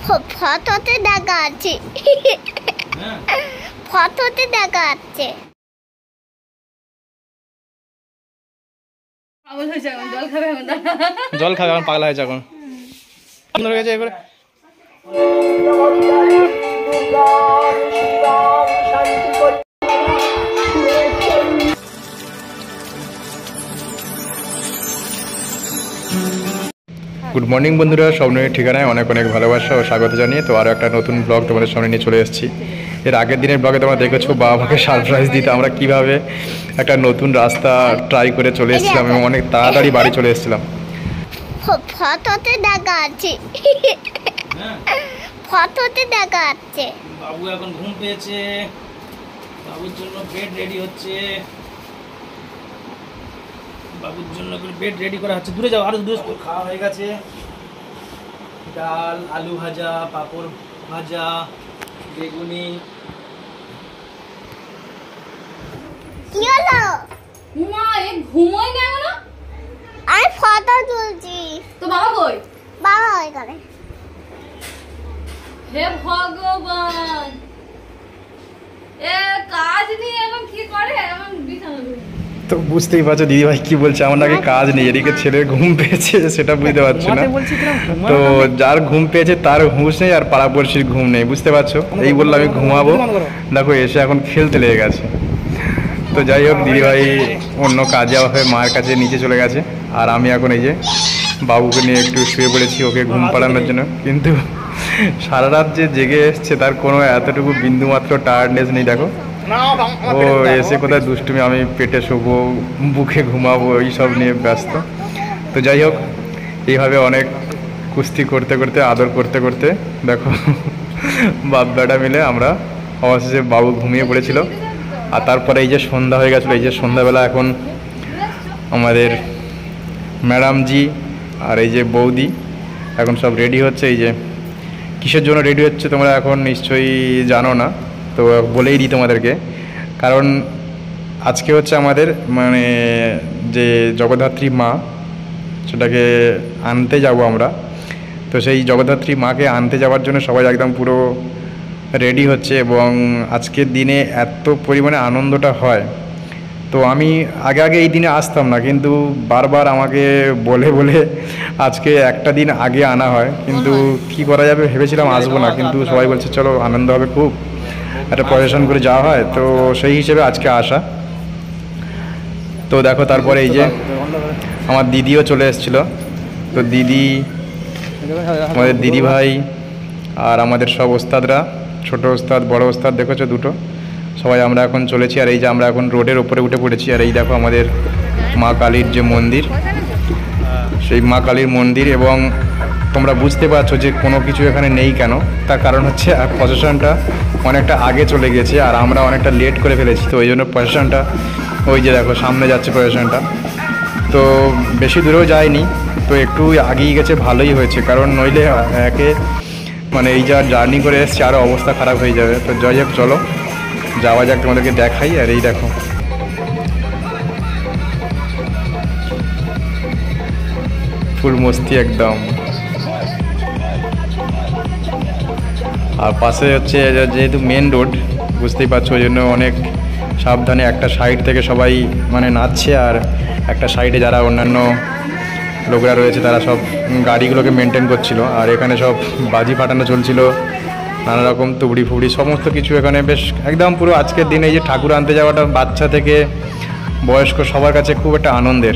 ফটোতে দেখা আছে, ফটোতে দেখা যাচ্ছে। জল খাবে এখন, পাগলা হয়েছে এখন। গুড মর্নিং বন্ধুরা, স্বপ্নের ঠিকানায় অনেক অনেক ভালোবাসা ও স্বাগত জানিয়ে তো আরও একটা নতুন ব্লগ তোমাদের সামনে নিয়ে চলে এসেছি। এর আগের দিনের ব্লগে তোমরা দেখেছো বাবা আমাকে সারপ্রাইজ দিতে আমরা কিভাবে একটা নতুন রাস্তা ট্রাই করে চলে এসেছিলাম এবং অনেক তাড়াতাড়ি বাড়ি চলে এসেছিলাম। ফটোতে দেখা আছে, ফটোতে দেখা যাচ্ছে। বাবু এখন ঘুম পেয়েছে, বাবুর জন্য বেড রেডি হচ্ছে, বাবুর জন্য বেড রেডি করা হচ্ছে। দূরে যাও, আরো দূরে। খাওয়া হয়ে গেছে, ডাল, আলু ভাজা, পাঁপড় ভাজা, বেগুনি। কি হলো? মা এ ঘুমোই না এখনো? আমি ফটো তুলছি। তো বাবা কই? বাবা ওই করে। হে ভগবান, এ কাজ নিয়ে এখন কি করে? এখন বিছানা তো বুঝতেই পারছো দিদিভাই কি বলছে, আমার নাকি কাজ নেই, এদিকে ছেলের ঘুম পেয়েছে সেটা বুঝতে পারছি না। তো যার ঘুম পেয়েছে তার হুঁশ নেই আর পাড়াপড়শির ঘুম নেই, বুঝতে পারছো। এই বললো আমি ঘুমাবো, দেখো এসে এখন খেলতে লেগে গেছে। তো যাই হোক, দিদিভাই অন্য কাজে হয়ে মায়ের কাছে নিচে চলে গেছে আর আমি এখন এই যে বাবুকে নিয়ে একটু শুয়ে পড়েছি ওকে ঘুম পাড়ানোর জন্য। কিন্তু সারা রাত যে জেগে এসছে তার কোনো এতটুকু বিন্দুমাত্র টায়ার্ডনেস নেই। দেখো ও এসে কোথায় দুষ্টুমি, আমি পেটে শোবো, বুকে ঘুমাবো, এইসব নিয়ে ব্যস্ত। তো যাই হোক, এইভাবে অনেক কুস্তি করতে করতে, আদর করতে করতে দেখো বাপ বেটা মিলে আমরা অবশেষে বাবু ঘুমিয়ে পড়েছিল। আর তারপরে এই যে সন্ধ্যা হয়ে গেছিলো, এই যে সন্ধ্যাবেলা এখন আমাদের ম্যাডামজি আর এই যে বৌদি এখন সব রেডি হচ্ছে। এই যে কিসের জন্য রেডি হচ্ছে তোমরা এখন নিশ্চয়ই জানো না, তো বলেই দিই তোমাদেরকে। কারণ আজকে হচ্ছে আমাদের মানে যে জগদ্ধাত্রী মা, সেটাকে আনতে যাব আমরা। তো সেই জগদ্ধাত্রী মাকে আনতে যাওয়ার জন্য সবাই একদম পুরো রেডি হচ্ছে এবং আজকের দিনে এত পরিমাণে আনন্দটা হয়। তো আমি আগে আগে এই দিনে আসতাম না, কিন্তু বারবার আমাকে বলে বলে আজকে একটা দিন আগে আনা হয়। কিন্তু কি করা যাবে, ভেবেছিলাম আসবো না, কিন্তু সবাই বলছে চলো আনন্দ হবে, খুব একটা প্রসেশন করে যাওয়া হয়, তো সেই হিসেবে আজকে আসা। তো দেখো তারপরে এই যে আমার দিদিও চলে এসেছিলো। তো দিদি, আমাদের দিদিভাই আর আমাদের সব ওস্তাদরা, ছোটো ওস্তাদ বড় ওস্তাদ দেখেছো দুটো, সবাই আমরা এখন চলেছি। আর এই যে আমরা এখন রোডের ওপরে উঠে পড়েছি। আর এই দেখো আমাদের মা কালীর যে মন্দির, সেই মা কালীর মন্দির। এবং তোমরা বুঝতে পারছো যে কোনো কিছু এখানে নেই কেন, তার কারণ হচ্ছে প্রসেশনটা অনেকটা আগে চলে গেছে আর আমরা অনেকটা লেট করে ফেলেছি। তো ওই জন্য প্রসেশনটা ওই যে দেখো সামনে যাচ্ছে প্রসেশনটা, তো বেশি দূরেও যায়নি, তো একটু আগেই গেছে, ভালোই হয়েছে। কারণ নইলে একে মানে এই যা জার্নি করে এসছে আরও অবস্থা খারাপ হয়ে যাবে। তো যাই হোক চলো যাওয়া যাক, তোমাদেরকে দেখাই। আর এই দেখো ফুল মস্তি একদম। আর পাশে হচ্ছে যেহেতু মেন রোড, বুঝতেই পারছো, ওই জন্য অনেক সাবধানে একটা সাইড থেকে সবাই মানে নাচছে, আর একটা সাইডে যারা অন্যান্য লোকরা রয়েছে তারা সব গাড়িগুলোকে মেনটেন করছিল। আর এখানে সব বাজি ফাটানো চলছিল, নানা রকম তুবড়ি ফুবড়ি সমস্ত কিছু এখানে বেশ একদম পুরো আজকের দিনে এই যে ঠাকুর আনতে যাওয়াটা বাচ্চা থেকে বয়স্ক সবার কাছে খুব একটা আনন্দের,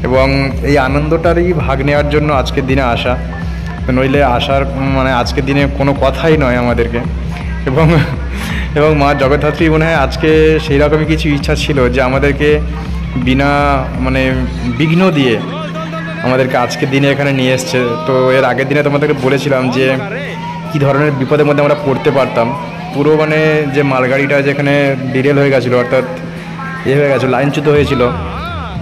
এবং এই আনন্দটারই ভাগ নেওয়ার জন্য আজকের দিনে আসা। নইলে আসার মানে আজকের দিনে কোনো কথাই নয় আমাদেরকে। এবং মা জগদ্ধাত্রী মনে হয় আজকে সেই রকমই কিছু ইচ্ছা ছিল যে আমাদেরকে বিনা মানে বিঘ্ন দিয়ে আমাদেরকে আজকের দিনে এখানে নিয়ে এসছে। তো এর আগের দিনে তোমাদেরকে বলেছিলাম যে কী ধরনের বিপদের মধ্যে আমরা পড়তে পারতাম। পুরো মানে যে মালগাড়িটা যেখানে ডিরেল হয়ে গেছিলো, অর্থাৎ হয়ে গেছিলো, লাইনচ্যুত হয়েছিল,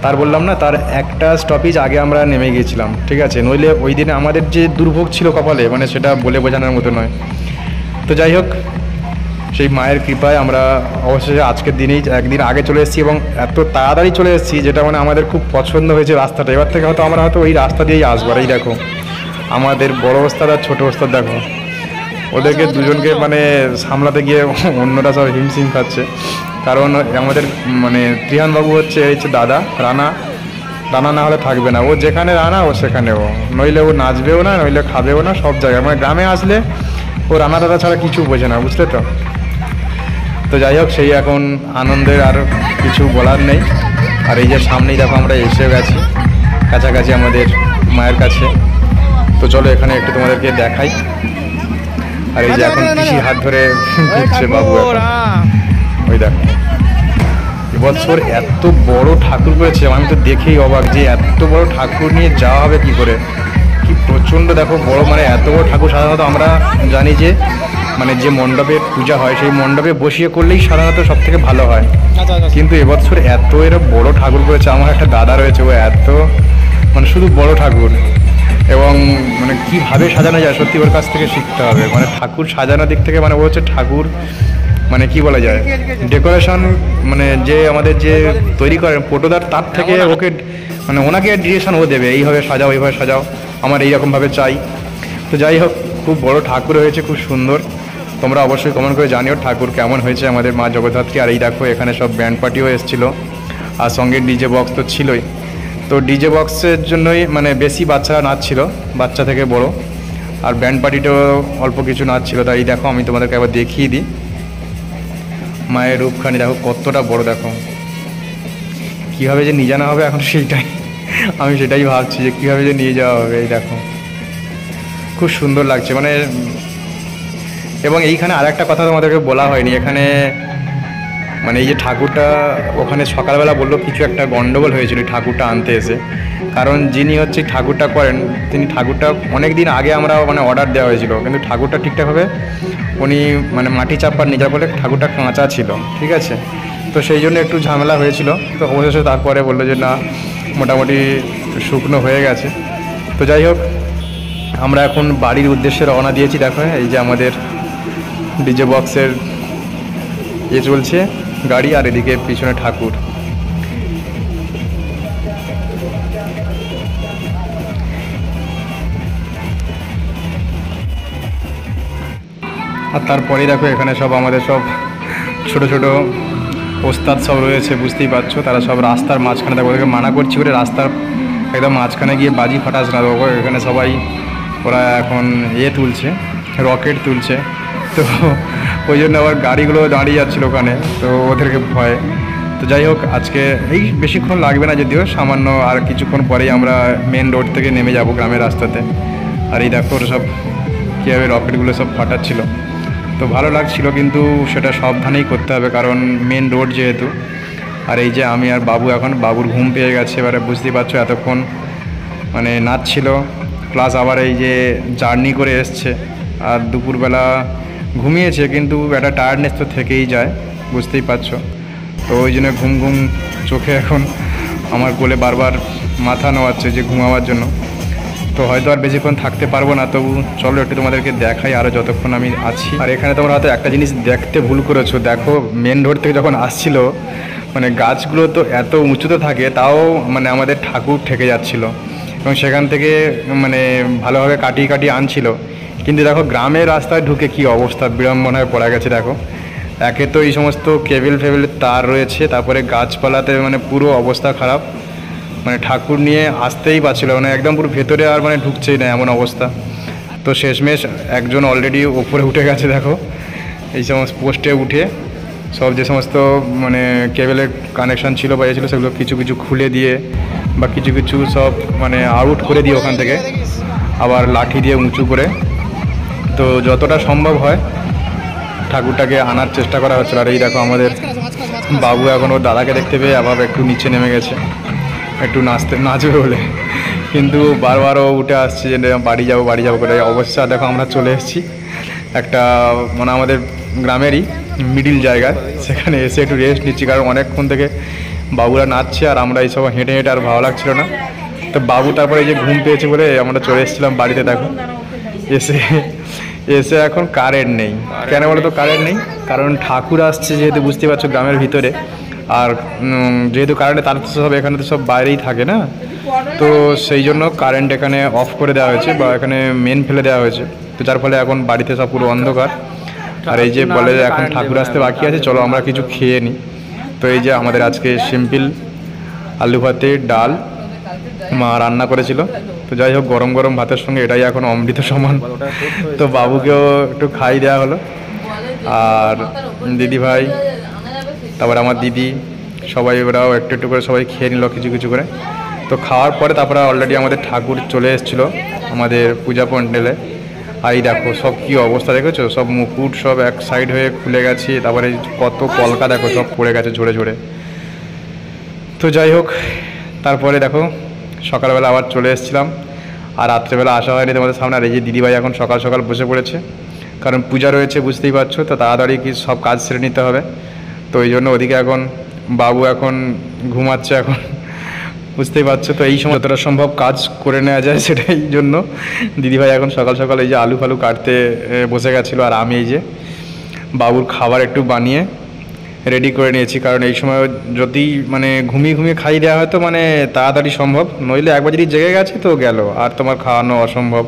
তার বললাম না, তার একটা স্টপেজ আগে আমরা নেমে গিয়েছিলাম, ঠিক আছে। নইলে ওই দিনে আমাদের যে দুর্ভোগ ছিল কপালে, মানে সেটা বলে বোঝানোর মতো নয়। তো যাই হোক, সেই মায়ের কৃপায় আমরা অবশেষে আজকের দিনেই একদিন আগে চলে এসেছি এবং এত তাড়াতাড়ি চলে এসেছি যেটা মানে আমাদের খুব পছন্দ হয়েছে রাস্তাটা। এবার থেকে হয়তো আমরা হয়তো ওই রাস্তা দিয়েই আসবো। এই দেখো আমাদের বড় ওস্তাদ আর ছোট ওস্তাদ দেখো, ওদেরকে দুজনকে মানে সামলাতে গিয়ে অন্যরা সব হিমশিম খাচ্ছে। কারণ আমাদের মানে ত্রিহান বাবু হচ্ছে দাদা, রানা না হলে থাকবে না, ও যেখানে রানা ও সেখানে ও, নইলে ও নাচবেও না, নইলে খাবেও না, সব জায়গায় মানে গ্রামে আসলে ও রানা দাদা ছাড়া কিছু বোঝে না, বুঝলে তো। তো যাই হোক, সেই এখন আনন্দের আর কিছু বলার নেই। আর এই যে সামনেই দেখো আমরা এসে গেছি কাছাকাছি আমাদের মায়ের কাছে। তো চলো এখানে একটু তোমাদেরকে দেখাই। আর এই যে এখন পিসির হাত ধরে ঘুরছে বাবু, ওই দেখো এবছর এত বড় ঠাকুর করেছে, আমি তো দেখেই অবাক যে এত বড় ঠাকুর নিয়ে যাওয়া হবে কি করে, কি প্রচণ্ড দেখো বড়, মানে এত বড় ঠাকুর সাধারণত আমরা জানি যে মানে যে মণ্ডপে পূজা হয় সেই মণ্ডপে বসিয়ে করলেই সাধারণত সব থেকে ভালো হয়, কিন্তু এবছর এত এরা বড় ঠাকুর করেছে। আমার একটা দাদা রয়েছে, ও এত মানে শুধু বড় ঠাকুর, এবং মানে কীভাবে সাজানো যায় সত্যি ওর কাছ থেকে শিখতে হবে। মানে ঠাকুর সাজানোর দিক থেকে মানে ও হচ্ছে ঠাকুর মানে কি বলা যায় ডেকোরেশন, মানে যে আমাদের যে তৈরি করেন পটোদার, তার থেকে ওকে মানে ওনাকে ডিরেকশন ও দেবে, এইভাবে সাজাও এইভাবে সাজাও, আমার এইরকমভাবে চাই। তো যাই হোক, খুব বড় ঠাকুর হয়েছে, খুব সুন্দর। তোমরা অবশ্যই কমেন্ট করে জানিও ঠাকুর কেমন হয়েছে আমাদের মা জগদ্ধাত্রী। আর এই দেখো এখানে সব ব্যান্ড পার্টিও এসেছিলো, আর সঙ্গে ডিজে বক্স তো ছিলই। তো ডিজে বক্সের জন্যই মানে বেশি বাচ্চারা নাচছিল, বাচ্চা থেকে বড়, আর ব্যান্ড পার্টিটাও অল্প কিছু নাচছিল। তাই এই দেখো আমি তোমাদেরকে একবার দেখিয়ে দিই মায়ের রূপখানি, দেখো কতটা বড়, দেখো কীভাবে যে নিয়ে জানা হবে এখন সেইটাই আমি সেটাই ভাবছি যে কীভাবে যে নিয়ে যাওয়া হবে। এই দেখো খুব সুন্দর লাগছে মানে। এবং এইখানে আর একটা কথা তোমাদেরকে বলা হয়নি, এখানে মানে এই যে ঠাকুরটা ওখানে সকালবেলা বললো কিছু একটা গন্ডগোল হয়েছিল ঠাকুরটা আনতে এসে, কারণ যিনি হচ্ছে ঠাকুরটা করেন তিনি ঠাকুরটা অনেক দিন আগে আমরা মানে অর্ডার দেওয়া হয়েছিল, কিন্তু ঠাকুরটা ঠিকঠাকভাবে উনি মানে মাটি চাপার নিয়ে যাওয়ার ফলে ঠাকুরটা কাঁচা ছিল, ঠিক আছে। তো সেই জন্য একটু ঝামেলা হয়েছিল। তো অবশেষে তারপরে বললো যে না, মোটামুটি শুকনো হয়ে গেছে। তো যাই হোক, আমরা এখন বাড়ির উদ্দেশ্যে রওনা দিয়েছি। দেখো এই যে আমাদের ডিজে বক্সের চলছে গাড়ি, আর এদিকে পিছনে ঠাকুর। আর তারপরেই দেখো এখানে সব আমাদের সব ছোট ছোট ওস্তাদ সব রয়েছে, বুঝতেই পারছো। তারা সব রাস্তার মাঝখানে, দেখো ওদেরকে মানা করছি করে রাস্তার একদম মাঝখানে গিয়ে বাজি ফাটাস না দেবো। এখানে সবাই ওরা এখন তুলছে, রকেট তুলছে। তো ওই জন্য আবার গাড়িগুলো দাঁড়িয়ে যাচ্ছিলো ওখানে, তো ওদেরকে ভয়। তো যাই হোক, আজকে এই বেশিক্ষণ লাগবে না, যদিও সামান্য আর কিছুক্ষণ পরেই আমরা মেন রোড থেকে নেমে যাব গ্রামের রাস্তাতে। আর এই দেখো সব কীভাবে রকেটগুলো সব ফাটাচ্ছিল, তো ভালো লাগছিল, কিন্তু সেটা সাবধানেই করতে হবে কারণ মেন রোড যেহেতু। আর এই যে আমি আর বাবু, এখন বাবুর ঘুম পেয়ে গেছে, এবারে বুঝতেই পারছো এতক্ষণ মানে নাচছিল, প্লাস আবার এই যে জার্নি করে এসছে, আর দুপুরবেলা ঘুমিয়েছে, কিন্তু একটা টায়ার্ডনেস তো থেকেই যায়, বুঝতেই পারছো। তো ওই জন্য ঘুম ঘুম চোখে এখন আমার কোলে বারবার মাথা নোয়াচ্ছে যে ঘুমাবার জন্য। তো হয়তো আর বেশিক্ষণ থাকতে পারবো না, তবু চলো একটু তোমাদেরকে দেখাই আরও যতক্ষণ আমি আছি। আর এখানে তোমরা হয়তো একটা জিনিস দেখতে ভুল করেছো, দেখো মেন রোড থেকে যখন আসছিল মানে গাছগুলো তো এত উঁচুতে থাকে, তাও মানে আমাদের ঠাকুর ঠেকে যাচ্ছিল, এবং সেখান থেকে মানে ভালোভাবে কাটিয়ে কাটিয়ে আনছিল। কিন্তু দেখো গ্রামের রাস্তায় ঢুকে কি অবস্থা, বিড়ম্বনায় পড়া গেছে। দেখো একে তো এই সমস্ত কেবল ফেবেলের তার রয়েছে, তারপরে গাছপালাতে মানে পুরো অবস্থা খারাপ, মানে ঠাকুর নিয়ে আসতেই পারছিল মানে একদম পুরো ভেতরে, আর মানে ঢুকছেই না এমন অবস্থা। তো শেষমেশ একজন অলরেডি ওপরে উঠে গেছে, দেখো এই সমস্ত পোস্টে উঠে সব যে সমস্ত মানে কেবলের কানেকশান ছিল বা ছিল সেগুলো কিছু কিছু খুলে দিয়ে বা কিছু কিছু সব মানে আউট করে দিয়ে ওখান থেকে আবার লাঠি দিয়ে উঁচু করে, তো যতটা সম্ভব হয় ঠাকুরটাকে আনার চেষ্টা করা হচ্ছিল। আর এই দেখো আমাদের বাবু এখন ওর দাদাকে দেখতে পেয়ে আবার একটু নিচে নেমে গেছে একটু নাচবে বলে, কিন্তু বারবারও উঠে আসছে যে বাড়ি যাবো করে। অবশ্যই দেখো আমরা চলে এসেছি একটা মানে আমাদের গ্রামেরই মিডিল জায়গায়, সেখানে এসে একটু রেস্ট নিচ্ছি, কারণ অনেকক্ষণ থেকে বাবুরা নাচছে আর আমরা এইসব হেঁটে হেঁটে আর ভালো লাগছিল না। তো বাবু তারপরে এই যে ঘুম পেয়েছে বলে আমরা চলে এসেছিলাম বাড়িতে। দেখো এসে এখন কারেন্ট নেই, কেন বলো তো কারেন্ট নেই, কারণ ঠাকুর আসছে যেহেতু, বুঝতে পারছো গ্রামের ভিতরে, আর যেহেতু কারেন্টে তার তো সব এখানে তো সব বাইরেই থাকে না, তো সেই জন্য কারেন্ট এখানে অফ করে দেওয়া হয়েছে বা এখানে মেন ফেলে দেওয়া হয়েছে, তো যার ফলে এখন বাড়িতে সব পুরো অন্ধকার। আর এই যে বলে এখন ঠাকুর আসতে বাকি আছে, চলো আমরা কিছু খেয়ে নিই। তো এই যে আমাদের আজকে সিম্পল আলু ভাতে ডাল মা রান্না করেছিল। তো যাই হোক, গরম গরম ভাতের সঙ্গে এটাই এখন অমৃত সমান। তো বাবুকেও একটু খাই দেওয়া হলো, আর দিদি ভাই, তারপর আমার দিদি, সবাই ওরাও একটু একটু করে সবাই খেয়ে নিল কিছু কিছু করে। তো খাওয়ার পরে তারপরে অলরেডি আমাদের ঠাকুর চলে এসেছিলো আমাদের পূজা প্যান্ডেলে। আর এই দেখো সব কী অবস্থা, দেখেছো? সব মুকুট সব এক সাইড হয়ে খুলে গেছে, তারপরে কত কলকা দেখো সব পড়ে গেছে ঝরে ঝরে। তো যাই হোক, তারপরে দেখো সকালবেলা আবার চলে এসেছিলাম, আর রাত্রেবেলা আসা হয়নি তোমাদের সামনে। আর এই যে দিদিভাই এখন সকাল সকাল বসে পড়েছে, কারণ পূজা রয়েছে বুঝতেই পারছো, তো তাড়াতাড়ি কি সব কাজ সেরে নিতে হবে। তো এই জন্য ওদিকে এখন বাবু এখন ঘুমাচ্ছে এখন, বুঝতেই পারছো। তো এই সময় যতটা সম্ভব কাজ করে নেওয়া যায় সেটাই জন্য দিদিভাই এখন সকাল সকাল এই যে আলু ফালু কাটতে বসে গেছিলো, আর আমি এই যে বাবুর খাবার একটু বানিয়ে রেডি করে নিয়েছি। কারণ এই সময় যদি মানে ঘুমিয়ে ঘুমিয়ে খাইয়ে দেওয়া হয়তো মানে তাড়াতাড়ি সম্ভব, নইলে একবার যদি জেগে গেছে তো গেল, আর তোমার খাওয়ানো অসম্ভব।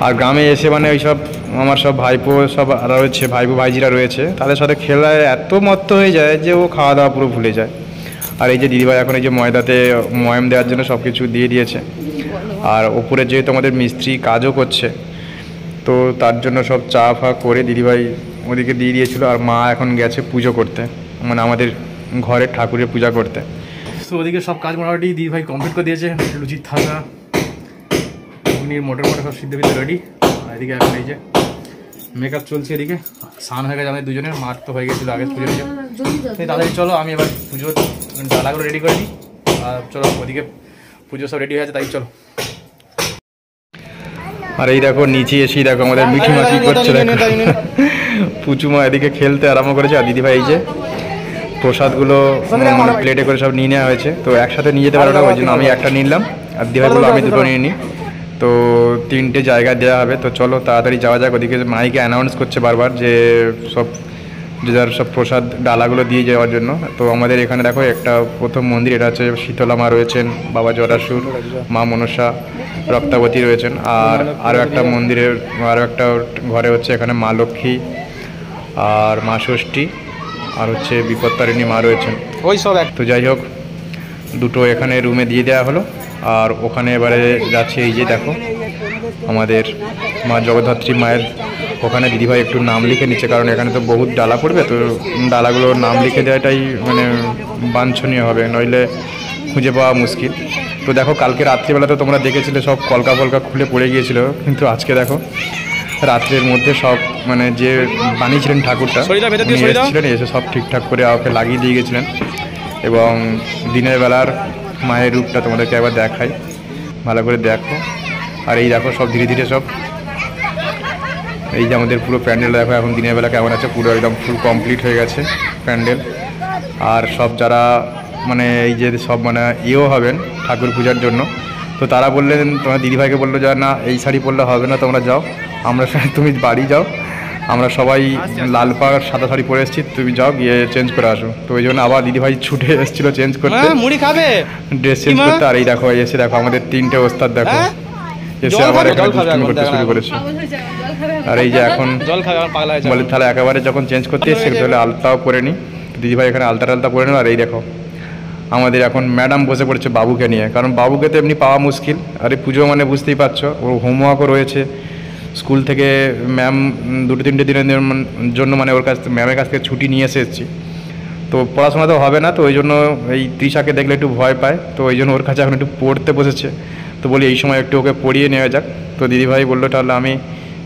আর গ্রামে এসে মানে ওই সব আমার সব ভাইপো সব রয়েছে, ভাইপো ভাইজিরা রয়েছে, তাদের সাথে খেলায় এত মত্ত হয়ে যায় যে ও খাওয়া দাওয়া পুরো ভুলে যায়। আর এই যে দিদিভাই এখন এই যে ময়দাতে ময়াম দেওয়ার জন্য সব কিছু দিয়ে দিয়েছে, আর ওপরে যেহেতু আমাদের মিস্ত্রি কাজও করছে, তো তার জন্য সব চা ফা করে দিদিভাই ওদিকে দিয়ে দিয়েছিল। আর মা এখন গেছে পুজো করতে, মানে আমাদের ঘরের ঠাকুরের পূজা করতে। তো ওদিকে সব কাজ মোটামুটি দিদিভাই কমপ্লিট করে দিয়েছে, লুচির থাকা ঘুগনির মোটর সব সিদ্ধ বিদ্ধ রেডি। আর এদিকে এখন এই যে মেকআপ চলছে, এদিকে স্নান হয়ে গেছে আমাদের দুজনের, মাঠ তো হয়ে গেছিলো আগে পুজো। তাড়াতাড়ি চলো আমি এবার পুজোর ডালাগুলো রেডি করে নিই, আর চলো ওদিকে পুজো সব রেডি হয়ে আছে, তাই চলো। আর এই দেখো নিচে এসেই দেখো আমাদের মিঠিমা কি করছে, পুচুমা এদিকে খেলতে আরম্ভ করেছে। আর দিদিভাই এই যে প্রসাদগুলো মানে প্লেটে করে সব নিয়ে নেওয়া হয়েছে, তো একসাথে নিয়ে যেতে পারো না, ওই জন্য আমি একটা নিলাম, আর দিদিভাই বললো আমি দুটো নিয়ে নিই। তো 3টে জায়গায় দেওয়া হবে, তো চলো তাড়াতাড়ি যাওয়া যাক। ওদিকে মাইকে অ্যানাউন্স করছে বারবার যে সব যে যার সব প্রসাদ ডালাগুলো দিয়ে যাওয়ার জন্য। তো আমাদের এখানে দেখো একটা প্রথম মন্দির, এটা হচ্ছে শীতলা মা রয়েছেন, বাবা জরাসুর, মা মনসা, রক্তাবতী রয়েছেন। আর আরও একটা মন্দিরের আরও একটা ঘরে হচ্ছে এখানে মা লক্ষ্মী আর মা ষষ্ঠী আর হচ্ছে বিপত্তারিণী মা রয়েছেন ওই সব। তো যাই হোক, দুটো এখানে রুমে দিয়ে দেওয়া হলো। আর ওখানে এবারে যাচ্ছে এই যে দেখো আমাদের মা জগদ্ধাত্রী মায়ের ওখানে দিদিভাই একটু নাম লিখে নিচ্ছে, কারণ এখানে তো বহুত ডালা পড়বে, তো ডালাগুলোর নাম লিখে দেওয়াটাই মানে বাঞ্ছনীয় হবে, নইলে খুঁজে পাওয়া মুশকিল। তো দেখো কালকে রাত্রিবেলা তো তোমরা দেখেছিলে সব কলকা ফলকা খুলে পড়ে গিয়েছিল, কিন্তু আজকে দেখো রাত্রের মধ্যে সব মানে যে বানিয়েছিলেন ঠাকুরটা এসেছিলেন, এসে সব ঠিকঠাক করে ওকে লাগিয়ে দিয়ে গেছিলেন। এবং দিনের বেলার মায়ের রূপটা তোমাদেরকে একবার দেখাই, ভালো করে দেখো। আর এই দেখো সব ধীরে ধীরে সব এই যে আমাদের পুরো প্যান্ডেল দেখো এখন দিনের বেলা কেমন আছে, পুরো একদম ফুল কমপ্লিট হয়ে গেছে প্যান্ডেল। আর সব যারা মানে এই যে সব মানে ইয়েও হবেন ঠাকুর পূজার জন্য, তো তারা বললেন, তোমার দিদিভাইকে বললো যে না এই শাড়ি পরলে হবে না, তোমরা যাও, আমরা তুমি বাড়ি যাও, আমরা সবাই লাল পাড় সাদা শাড়ি পরে এসেছি, তুমি যাও গিয়ে চেঞ্জ করে আসো। তো ওই জন্য আবার দিদিভাই ছুটে এসেছিলো চেঞ্জ করতে, মুড়ি খাবে ড্রেস চেঞ্জ করতে। আর এই দেখো এসে দেখো আমাদের 3টে ওস্তাদ দেখো এসে আবার এখানে দুষ্টুমি করতে শুরু করেছে। আর এই যে এখন বলে তাহলে একেবারে যখন চেঞ্জ করতে এসছে তাহলে আলতাও করে নিই, দিদিভাই এখানে আলতা করে নিল। আর এই দেখো আমাদের এখন ম্যাডাম বসে পড়েছে বাবুকে নিয়ে, কারণ বাবুকে তো এমনি পাওয়া মুশকিল। আর এই পুজো মানে বুঝতেই পারছো, ওর হোমওয়ার্কও রয়েছে স্কুল থেকে, ম্যাম 2-3টে দিনের জন্য মানে ওর কাছ থেকে ম্যামের কাছ থেকে ছুটি নিয়ে এসেছি, তো পড়াশোনা তো হবে না। তো ওই জন্য এই তৃষাকে দেখলে একটু ভয় পায়, তো ওই জন্য ওর কাছে এখন একটু পড়তে বসেছে। তো বলি এই সময় একটু ওকে পড়িয়ে নেওয়া যাক। তো দিদিভাই বললো তাহলে আমি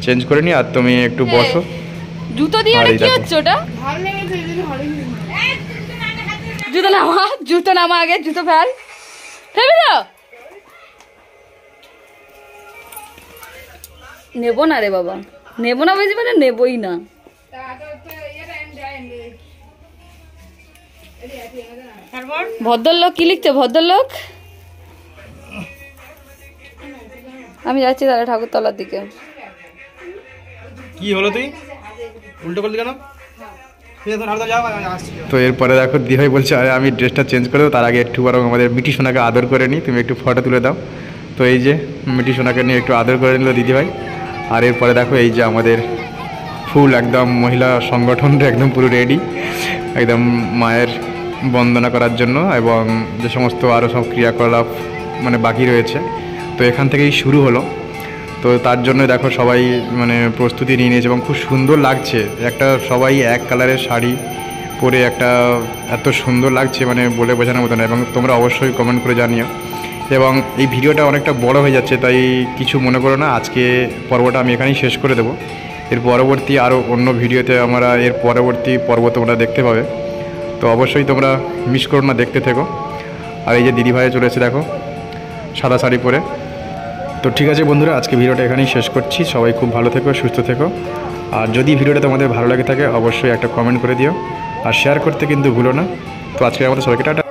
চেঞ্জ করে নিই, আর তুমি একটু বসো। জুতো দিয়ে কি হচ্ছে ওটা? জুতো নামা আগে, জুতো ফেলবি তো? নেবো না রে বাবা, নেবো না বুঝি, মানে নেবই না। ভদ্রলোক কি লিখছে? ভদ্রলোক আমি যাচ্ছি তাহলে ঠাকুরতলার দিকে। কি হলো তুই উল্টো করলি কেন? তো এরপরে দেখো দিদিভাই বলছে আরে আমি ড্রেসটা চেঞ্জ করে দেবো, তার আগে একটু বরং আমাদের মিটি সোনাকে আদর করে নিই, তুমি একটু ফটো তুলে দাও। তো এই যে মিটি সোনাকে নিয়ে একটু আদর করে নিল দিদিভাই। আর এরপরে দেখো এই যে আমাদের ফুল একদম মহিলা সংগঠনটা একদম পুরো রেডি একদম মায়ের বন্দনা করার জন্য, এবং যে সমস্ত আরও সব ক্রিয়াকলাপ মানে বাকি রয়েছে তো এখান থেকেই শুরু হলো। তো তার জন্য দেখো সবাই মানে প্রস্তুতি নিয়ে নিয়েছে এবং খুব সুন্দর লাগছে, একটা সবাই এক কালারের শাড়ি পরে একটা এত সুন্দর লাগছে মানে বলে বোঝানোর মতো না। এবং তোমরা অবশ্যই কমেন্ট করে জানিও। এবং এই ভিডিওটা অনেকটা বড় হয়ে যাচ্ছে, তাই কিছু মনে করো না, আজকে পর্বটা আমি এখানেই শেষ করে দেবো। এর পরবর্তী আরও অন্য ভিডিওতে আমরা এর পরবর্তী পর্ব তোমরা দেখতে পাবে, তো অবশ্যই তোমরা মিস করো না, দেখতে থেকো। আর এই যে দিদিভাই চলে এসে দেখো সাদা শাড়ি পরে। তো ঠিক আছে বন্ধুরা, আজকে ভিডিওটা এখানেই শেষ করছি। সবাই খুব ভালো থেকো, সুস্থ থেকো। আর যদি ভিডিওটা তোমাদের ভালো লাগে থাকে অবশ্যই একটা কমেন্ট করে দিও, আর শেয়ার করতে কিন্তু ভুলো না। তো আজকে আমাদের সবাইকে টাটা।